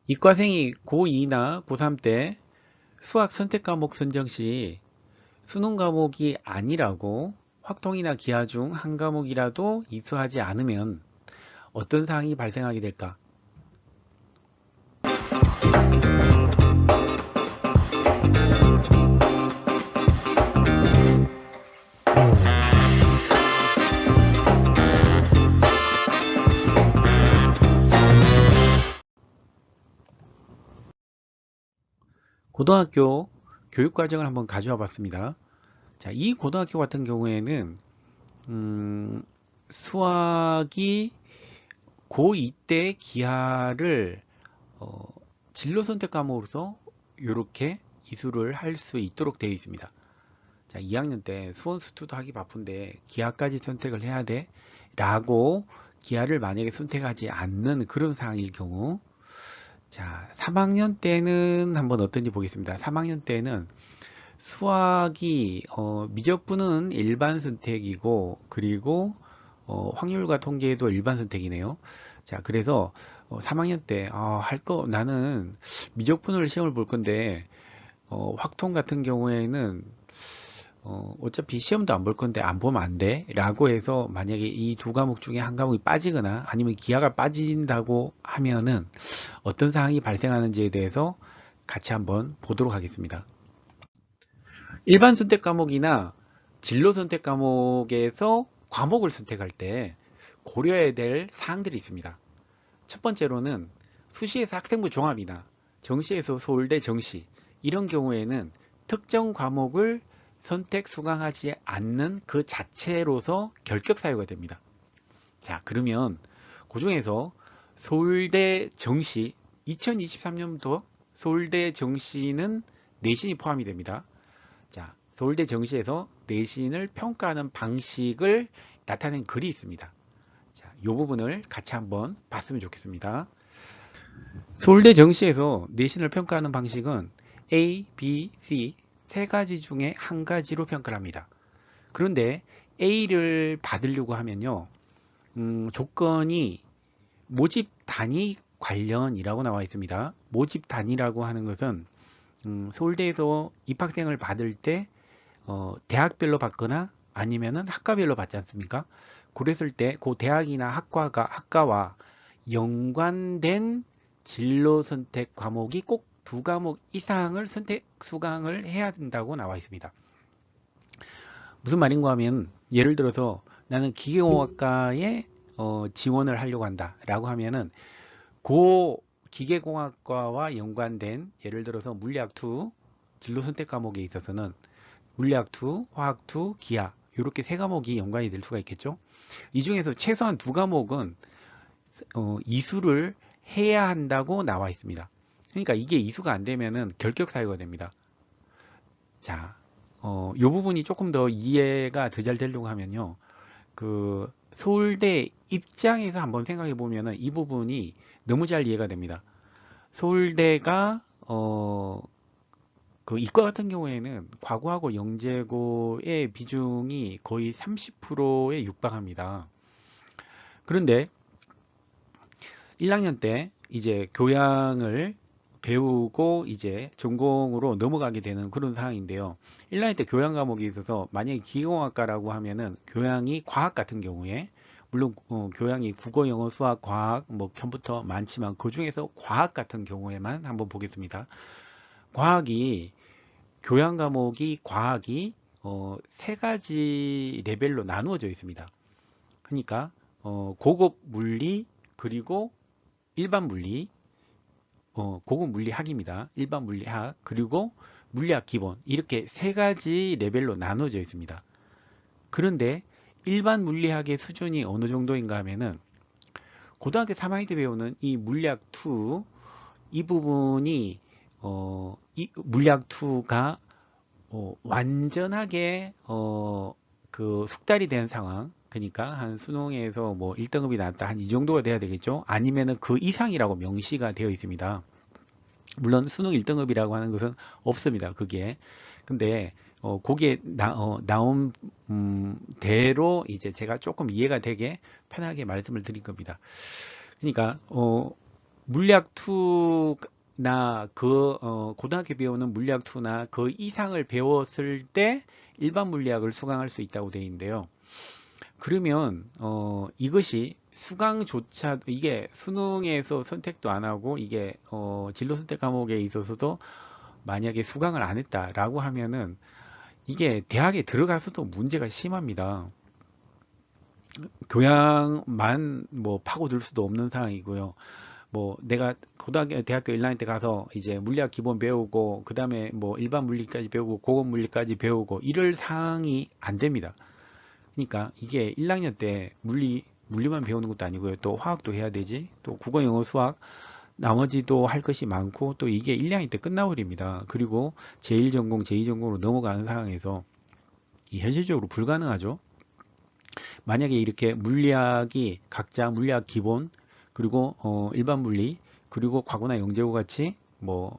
이과생이 고2나 고3 때 수학 선택 과목 선정 시 수능 과목이 아니라고 확통이나 기하 중 한 과목이라도 이수하지 않으면 어떤 사항이 발생하게 될까? 고등학교 교육과정을 한번 가져와 봤습니다. 자, 이 고등학교 같은 경우에는 수학이 고2 때 기하를 어, 진로 선택 과목으로서 이렇게 이수를 할 수 있도록 되어 있습니다. 자, 2학년 때 수원 수투도 하기 바쁜데 기하까지 선택을 해야 돼? 라고 기하를 만약에 선택하지 않는 그런 상황일 경우, 자, 3학년 때는 한번 어떤지 보겠습니다. 3학년 때는 수학이 미적분은 일반 선택이고, 그리고 확률과 통계도 일반 선택이네요. 자, 그래서 3학년 때 나는 미적분을 시험을 볼 건데 확통 같은 경우에는 어차피 시험도 안 볼 건데 안 보면 안 돼? 라고 해서 만약에 이 두 과목 중에 한 과목이 빠지거나 아니면 기하가 빠진다고 하면은 어떤 상황이 발생하는지에 대해서 같이 한번 보도록 하겠습니다. 일반 선택 과목이나 진로 선택 과목에서 과목을 선택할 때 고려해야 될 사항들이 있습니다. 첫 번째로는 수시에서 학생부 종합이나 정시에서 서울대 정시 이런 경우에는 특정 과목을 선택 수강하지 않는 그 자체로서 결격 사유가 됩니다. 자, 그러면 그 중에서 서울대 정시 2023년부터 서울대 정시는 내신이 포함이 됩니다. 자, 서울대 정시에서 내신을 평가하는 방식을 나타낸 글이 있습니다. 자, 이 부분을 같이 한번 봤으면 좋겠습니다. 서울대 정시에서 내신을 평가하는 방식은 A, B, C 세 가지 중에 한 가지로 평가를 합니다. 그런데 A를 받으려고 하면요, 조건이 모집 단위 관련이라고 나와 있습니다. 모집 단위라고 하는 것은 서울대에서 입학생을 받을 때 대학별로 받거나 아니면은 학과별로 받지 않습니까? 그랬을 때 그 대학이나 학과와 연관된 진로 선택 과목이 꼭 두 과목 이상을 선택 수강을 해야 된다고 나와 있습니다. 무슨 말인가 하면 예를 들어서 나는 기계공학과에 지원을 하려고 한다 라고 하면은 그 기계공학과와 연관된 예를 들어서 물리학2 진로 선택 과목에 있어서는 물리학2, 화학2, 기하 이렇게 세 과목이 연관이 될 수가 있겠죠. 이 중에서 최소한 두 과목은 이수를 해야 한다고 나와 있습니다. 그러니까 이게 이수가 안 되면은 결격 사유가 됩니다. 자, 이 부분이 조금 더 이해가 더 잘 되려고 하면요. 그 서울대 입장에서 한번 생각해 보면은 이 부분이 너무 잘 이해가 됩니다. 서울대가 그 이과 같은 경우에는 과고하고 영재고의 비중이 거의 30%에 육박합니다. 그런데 1학년 때 이제 교양을 배우고 이제 전공으로 넘어가게 되는 그런 상황인데요. 1학년 때 교양 과목이 있어서 만약에 기계공학과라고 하면은 교양이 과학 같은 경우에 물론 교양이 국어, 영어, 수학, 과학 뭐 컴퓨터 많지만 그 중에서 과학 같은 경우에만 한번 보겠습니다. 과학이 교양 과목이 과학이 세 가지 레벨로 나누어져 있습니다. 그러니까 고급 물리 그리고 일반 물리, 고급 물리학입니다. 일반 물리학 그리고 물리학 기본 이렇게 세 가지 레벨로 나누어져 있습니다. 그런데 일반 물리학의 수준이 어느 정도인가 하면은 고등학교 3학년 때 배우는 이 물리학 2 이 부분이 이 물리학 2가 완전하게 그 숙달이 된 상황 그러니까 한 수능에서 뭐 1등급이 나왔다 한 이 정도가 돼야 되겠죠. 아니면은 그 이상이라고 명시가 되어 있습니다. 물론 수능 1등급이라고 하는 것은 없습니다. 그게 근데 거기에 나온 대로 이제 제가 조금 이해가 되게 편하게 말씀을 드린 겁니다. 그러니까 물리학 2나 고등학교 배우는 물리학 2나 그 이상을 배웠을 때 일반 물리학을 수강할 수 있다고 되어 있는데요. 그러면 이것이 수강조차 이게 수능에서 선택도 안 하고 이게 진로 선택 과목에 있어서도 만약에 수강을 안 했다라고 하면은 이게 대학에 들어가서도 문제가 심합니다. 교양만 뭐 파고들 수도 없는 상황이고요. 뭐 내가 고등학교 대학교 1학년 때 가서 이제 물리학 기본 배우고 그 다음에 뭐 일반 물리까지 배우고 고급 물리까지 배우고 이럴 상황이 안 됩니다. 그러니까 이게 1학년 때 물리만 배우는 것도 아니고요. 또 화학도 해야 되지. 또 국어, 영어, 수학 나머지도 할 것이 많고 또 이게 1학년 때 끝나버립니다. 그리고 제1전공, 제2전공으로 넘어가는 상황에서 현실적으로 불가능하죠. 만약에 이렇게 물리학이 각자 물리학 기본 그리고 일반 물리 그리고 과거나 영재고 같이 뭐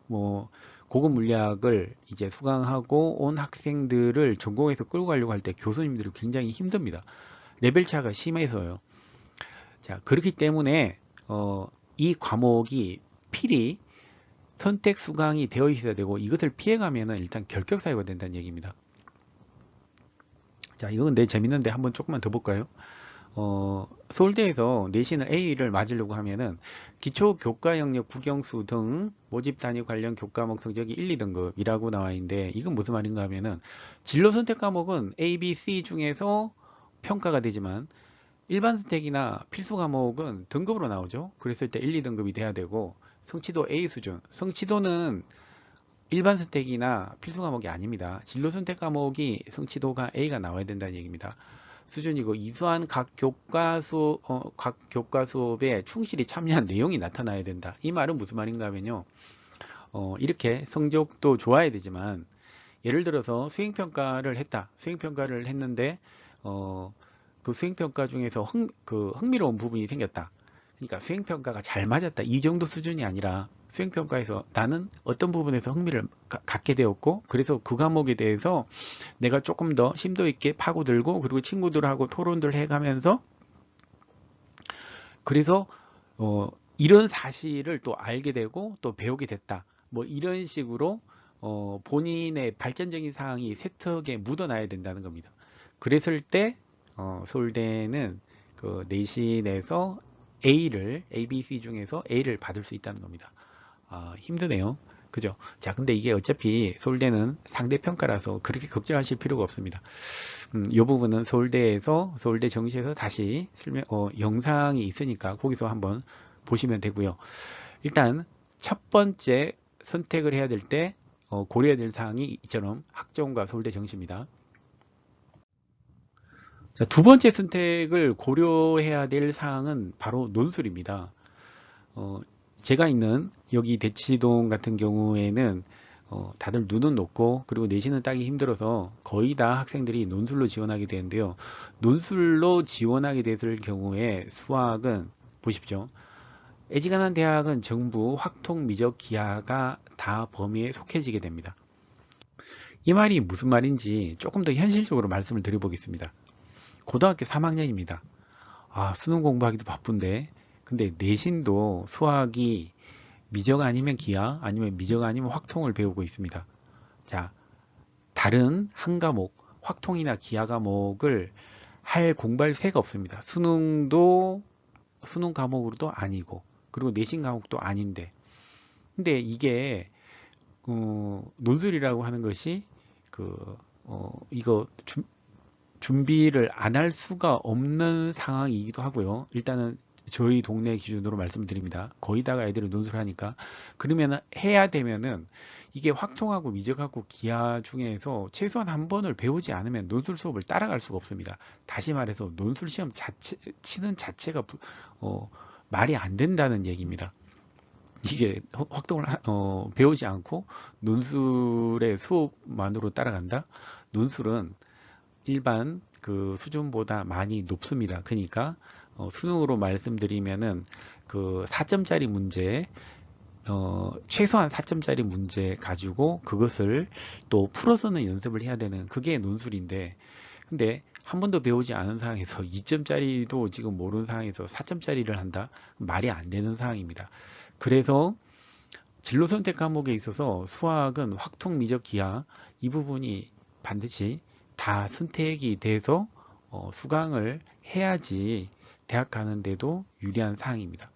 고급 물리학을 이제 수강하고 온 학생들을 전공에서 끌고 가려고 할 때 교수님들이 굉장히 힘듭니다. 레벨 차가 심해서요. 자, 그렇기 때문에 이 과목이 필히 선택 수강이 되어 있어야 되고 이것을 피해가면은 일단 결격 사유가 된다는 얘기입니다. 자, 이건 내 재밌는데 한번 조금만 더 볼까요? 서울대에서 내신을 A를 맞으려고 하면은 기초 교과 영역 국영수 등 모집 단위 관련 교과목 성적이 1, 2등급이라고 나와 있는데 이건 무슨 말인가 하면은 진로 선택 과목은 A, B, C 중에서 평가가 되지만 일반 선택이나 필수 과목은 등급으로 나오죠. 그랬을 때 1, 2등급이 돼야 되고 성취도 A 수준. 성취도는 일반 선택이나 필수 과목이 아닙니다. 진로 선택 과목이 성취도가 A가 나와야 된다는 얘기입니다. 수준이고 이수한 각 교과 수업에 충실히 참여한 내용이 나타나야 된다. 이 말은 무슨 말인가 하면요. 이렇게 성적도 좋아야 되지만 예를 들어서 수행평가를 했다. 수행평가를 했는데 그 수행평가 중에서 흥미로운 부분이 생겼다. 그러니까 수행평가가 잘 맞았다. 이 정도 수준이 아니라 수행평가에서 나는 어떤 부분에서 흥미를 갖게 되었고 그래서 그 과목에 대해서 내가 조금 더 심도 있게 파고들고 그리고 친구들하고 토론들 해가면서 그래서 이런 사실을 또 알게 되고 또 배우게 됐다. 뭐 이런 식으로 본인의 발전적인 사항이 세특에 묻어나야 된다는 겁니다. 그랬을 때 서울대는 그 내신에서 A를 A, B, C 중에서 A를 받을 수 있다는 겁니다. 힘드네요. 그죠? 자, 근데 이게 어차피 서울대는 상대평가라서 그렇게 걱정하실 필요가 없습니다. 이 부분은 서울대 정시에서 다시 영상이 있으니까 거기서 한번 보시면 되고요. 일단 첫 번째 선택을 해야 될 때 고려해야 될 사항이 이처럼 학종과 서울대 정시입니다. 자, 두 번째 선택을 고려해야 될 사항은 바로 논술입니다. 제가 있는 여기 대치동 같은 경우에는 다들 눈은 높고 그리고 내신은 따기 힘들어서 거의 다 학생들이 논술로 지원하게 되는데요. 논술로 지원하게 됐을 경우에 수학은 보십시오. 애지간한 대학은 정부 확통 미적 기하가 다 범위에 속해지게 됩니다. 이 말이 무슨 말인지 조금 더 현실적으로 말씀을 드려보겠습니다. 고등학교 3학년입니다. 수능 공부하기도 바쁜데 근데 내신도 수학이 미적 아니면 기하 아니면 미적 아니면 확통을 배우고 있습니다. 자, 다른 한 과목 확통이나 기하 과목을 할 공부할 새가 없습니다. 수능도 수능 과목으로도 아니고 그리고 내신 과목도 아닌데 근데 이게 논술이라고 하는 것이 이거 준비를 안 할 수가 없는 상황이기도 하고요. 일단은 저희 동네 기준으로 말씀드립니다. 거의 다가 애들이 논술을 하니까 그러면 해야 되면은 이게 확통하고 미적하고 기하 중에서 최소한 한 번을 배우지 않으면 논술 수업을 따라갈 수가 없습니다. 다시 말해서 논술 시험 치는 자체가 말이 안 된다는 얘기입니다. 이게 확동을 배우지 않고 논술의 수업만으로 따라간다? 논술은 일반 그 수준보다 많이 높습니다. 그러니까 수능으로 말씀드리면은 그 4점짜리 문제 최소한 4점짜리 문제 가지고 그것을 또 풀어서는 연습을 해야 되는 그게 논술인데 근데 한 번도 배우지 않은 상황에서 2점짜리도 지금 모르는 상황에서 4점짜리를 한다? 말이 안 되는 상황입니다. 그래서 진로 선택 과목에 있어서 수학은 확통, 미적, 기하 이 부분이 반드시 다 선택이 돼서 수강을 해야지 대학 가는데도 유리한 사항입니다.